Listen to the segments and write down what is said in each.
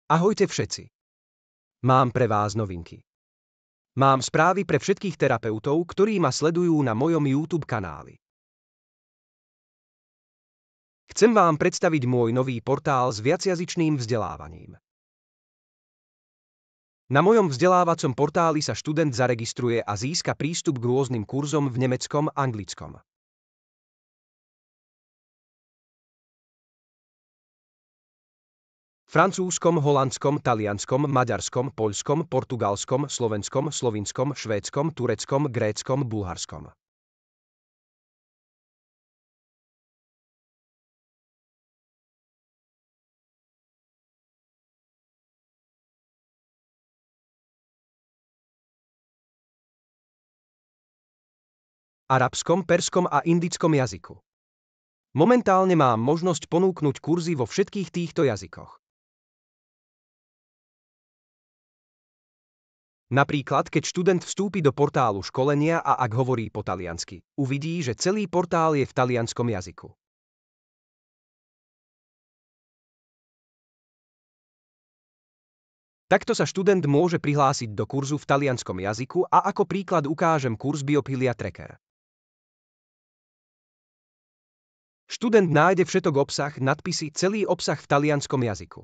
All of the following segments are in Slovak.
Ahojte všetci. Mám pre vás novinky. Mám správy pre všetkých terapeutov, ktorí ma sledujú na mojom YouTube kanáli. Chcem vám predstaviť môj nový portál s viacjazyčným vzdelávaním. Na mojom vzdelávacom portáli sa študent zaregistruje a získa prístup k rôznym kurzom v nemeckom, anglickom, francúzskom, holandskom, talianskom, maďarskom, poľskom, portugalskom, slovenskom, slovinskom, švédskom, tureckom, gréckom, bulharskom. Arabskom, perskom a indickom jazyku. Momentálne mám možnosť ponúknuť kurzy vo všetkých týchto jazykoch. Napríklad, keď študent vstúpi do portálu školenia a ak hovorí po taliansky, uvidí, že celý portál je v talianskom jazyku. Takto sa študent môže prihlásiť do kurzu v talianskom jazyku a ako príklad ukážem kurz Biopilia Tracker. Študent nájde všetok obsah, nadpisy, celý obsah v talianskom jazyku.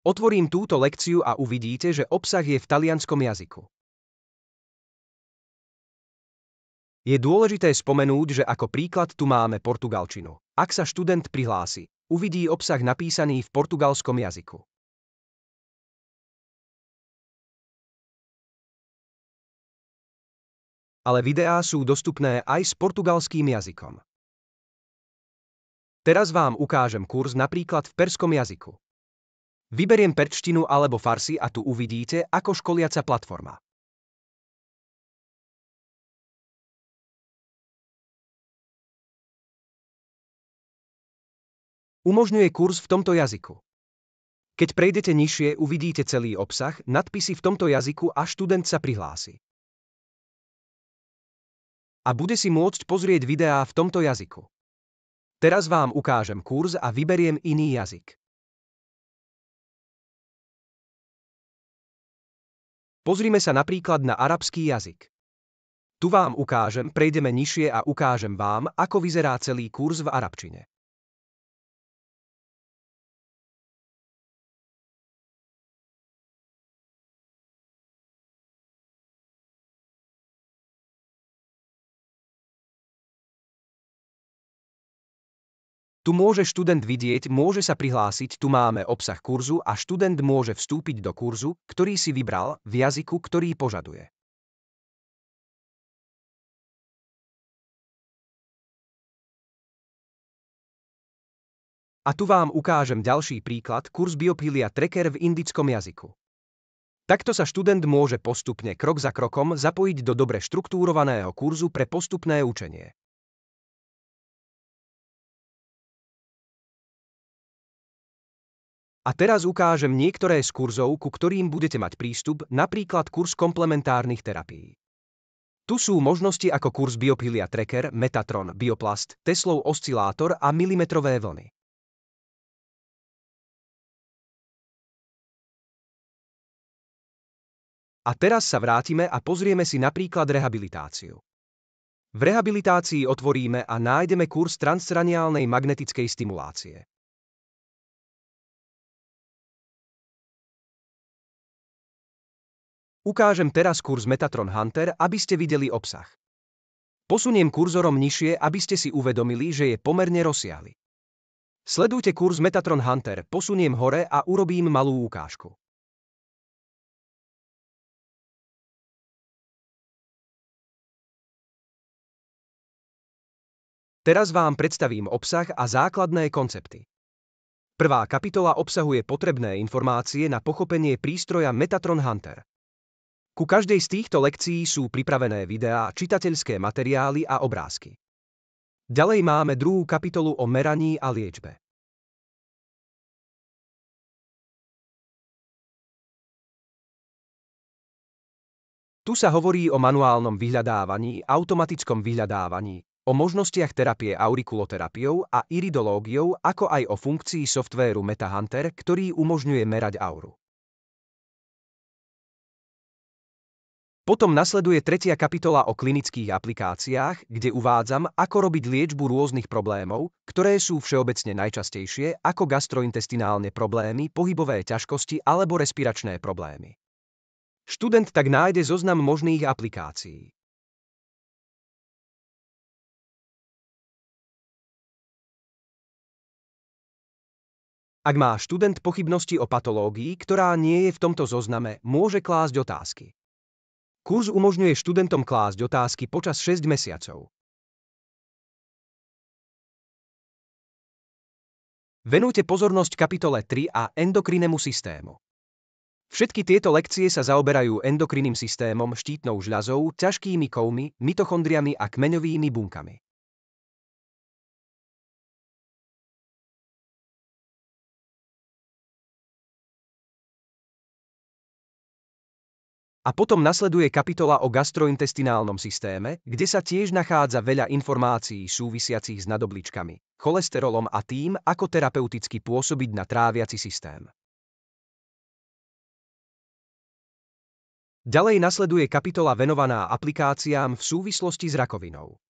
Otvorím túto lekciu a uvidíte, že obsah je v talianskom jazyku. Je dôležité spomenúť, že ako príklad tu máme portugalčinu. Ak sa študent prihlási, uvidí obsah napísaný v portugalskom jazyku. Ale videá sú dostupné aj s portugalským jazykom. Teraz vám ukážem kurz napríklad v perskom jazyku. Vyberiem perčtinu alebo farsi a tu uvidíte ako školiaca platforma. Umožňuje kurz v tomto jazyku. Keď prejdete nižšie, uvidíte celý obsah, nadpisy v tomto jazyku a študent sa prihlási. A bude si môcť pozrieť videá v tomto jazyku. Teraz vám ukážem kurz a vyberiem iný jazyk. Pozrime sa napríklad na arabský jazyk. Tu vám ukážem, prejdeme nižšie a ukážem vám, ako vyzerá celý kurz v arabčine. Tu môže študent vidieť, môže sa prihlásiť, tu máme obsah kurzu a študent môže vstúpiť do kurzu, ktorý si vybral, v jazyku, ktorý požaduje. A tu vám ukážem ďalší príklad, kurz Biopilia Tracker v indickom jazyku. Takto sa študent môže postupne, krok za krokom, zapojiť do dobre štruktúrovaného kurzu pre postupné učenie. A teraz ukážem niektoré z kurzov, ku ktorým budete mať prístup, napríklad kurz komplementárnych terapií. Tu sú možnosti ako kurz Biopilia Tracker, Metatron, Bioplast, Teslov oscilátor a milimetrové vlny. A teraz sa vrátime a pozrieme si napríklad rehabilitáciu. V rehabilitácii otvoríme a nájdeme kurz transcraniálnej magnetickej stimulácie. Ukážem teraz kurz Metatron Hunter, aby ste videli obsah. Posuniem kurzorom nižšie, aby ste si uvedomili, že je pomerne rozsiahly. Sledujte kurz Metatron Hunter, posuniem hore a urobím malú ukážku. Teraz vám predstavím obsah a základné koncepty. Prvá kapitola obsahuje potrebné informácie na pochopenie prístroja Metatron Hunter. Ku každej z týchto lekcií sú pripravené videá, čitateľské materiály a obrázky. Ďalej máme druhú kapitolu o meraní a liečbe. Tu sa hovorí o manuálnom vyhľadávaní, automatickom vyhľadávaní, o možnostiach terapie aurikuloterapiou a iridológiou, ako aj o funkcii softvéru MetaHunter, ktorý umožňuje merať auru. Potom nasleduje 3. kapitola o klinických aplikáciách, kde uvádzam, ako robiť liečbu rôznych problémov, ktoré sú všeobecne najčastejšie, ako gastrointestinálne problémy, pohybové ťažkosti alebo respiračné problémy. Študent tak nájde zoznam možných aplikácií. Ak má študent pochybnosti o patológii, ktorá nie je v tomto zozname, môže klásť otázky. Kurz umožňuje študentom klásť otázky počas 6 mesiacov. Venujte pozornosť kapitole 3 a endokrinnému systému. Všetky tieto lekcie sa zaoberajú endokrinným systémom, štítnou žľazou, ťažkými kovmi, mitochondriami a kmeňovými bunkami. A potom nasleduje kapitola o gastrointestinálnom systéme, kde sa tiež nachádza veľa informácií súvisiacich s nadobličkami, cholesterolom a tým, ako terapeuticky pôsobiť na tráviaci systém. Ďalej nasleduje kapitola venovaná aplikáciám v súvislosti s rakovinou.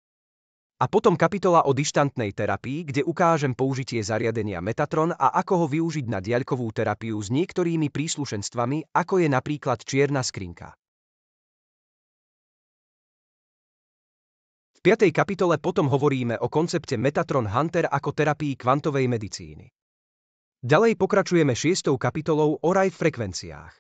A potom kapitola o dištantnej terapii, kde ukážem použitie zariadenia Metatron a ako ho využiť na diaľkovú terapiu s niektorými príslušenstvami, ako je napríklad čierna skrinka. V 5. kapitole potom hovoríme o koncepte Metatron Hunter ako terapii kvantovej medicíny. Ďalej pokračujeme 6. kapitolou o RAIF frekvenciách.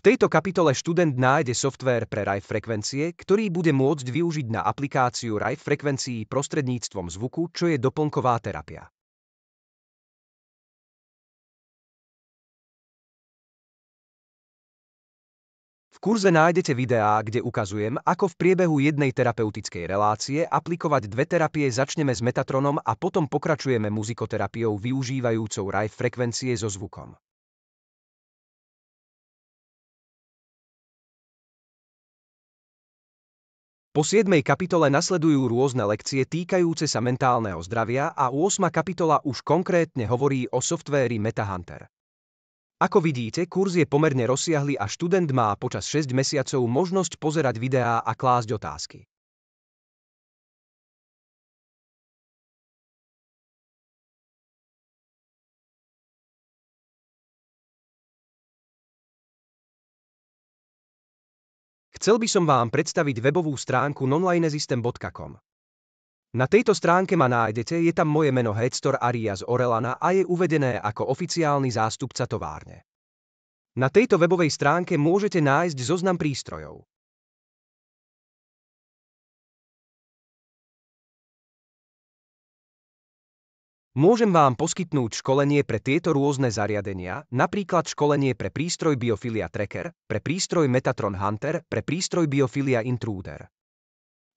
V tejto kapitole študent nájde softvér pre RAIF frekvencie, ktorý bude môcť využiť na aplikáciu RAIF frekvencií prostredníctvom zvuku, čo je doplnková terapia. V kurze nájdete videá, kde ukazujem, ako v priebehu jednej terapeutickej relácie aplikovať 2 terapie. Začneme s Metatronom a potom pokračujeme muzikoterapiou využívajúcou RAIF frekvencie so zvukom. Po 7. kapitole nasledujú rôzne lekcie týkajúce sa mentálneho zdravia a 8. kapitola už konkrétne hovorí o softvéri MetaHunter. Ako vidíte, kurz je pomerne rozsiahly a študent má počas 6 mesiacov možnosť pozerať videá a klásť otázky. Chcel by som vám predstaviť webovú stránku nonlinesystem.com. Na tejto stránke ma nájdete, je tam moje meno Hector Arias Orellana a je uvedené ako oficiálny zástupca továrne. Na tejto webovej stránke môžete nájsť zoznam prístrojov. Môžem vám poskytnúť školenie pre tieto rôzne zariadenia, napríklad školenie pre prístroj Biofilia Tracker, pre prístroj Metatron Hunter, pre prístroj Biofilia Intruder.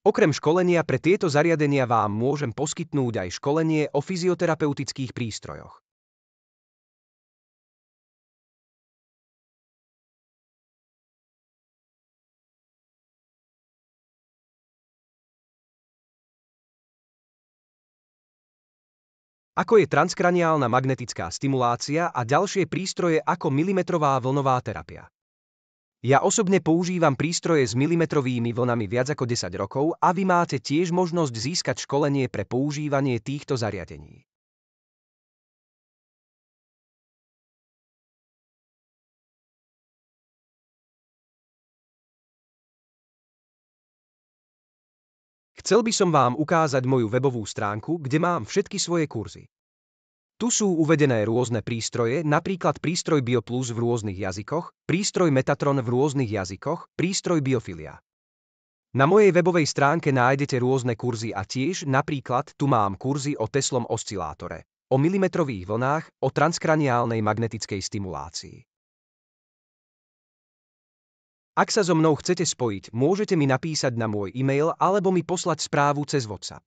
Okrem školenia pre tieto zariadenia vám môžem poskytnúť aj školenie o fyzioterapeutických prístrojoch. Ako je transkraniálna magnetická stimulácia a ďalšie prístroje ako milimetrová vlnová terapia. Ja osobne používam prístroje s milimetrovými vlnami viac ako 10 rokov a vy máte tiež možnosť získať školenie pre používanie týchto zariadení. Chcel by som vám ukázať moju webovú stránku, kde mám všetky svoje kurzy. Tu sú uvedené rôzne prístroje, napríklad prístroj BioPlus v rôznych jazykoch, prístroj Metatron v rôznych jazykoch, prístroj Biofilia. Na mojej webovej stránke nájdete rôzne kurzy a tiež napríklad tu mám kurzy o Teslom oscilátore, o milimetrových vlnách, o transkraniálnej magnetickej stimulácii. Ak sa so mnou chcete spojiť, môžete mi napísať na môj e-mail alebo mi poslať správu cez WhatsApp.